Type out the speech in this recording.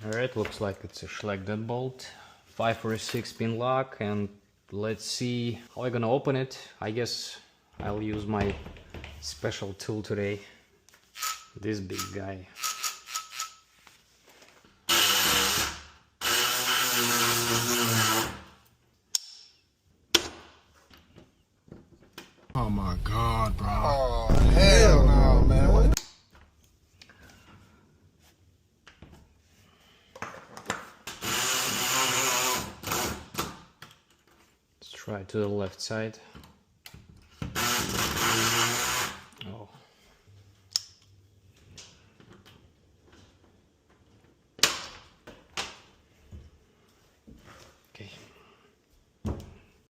Alright, looks like it's a Schleck deadbolt. 5 or 6 pin lock, and let's see how I'm gonna open it. I guess I'll use my special tool today. This big guy. Oh my God, bro. Oh, hell no, man. What? Let's try to the left side.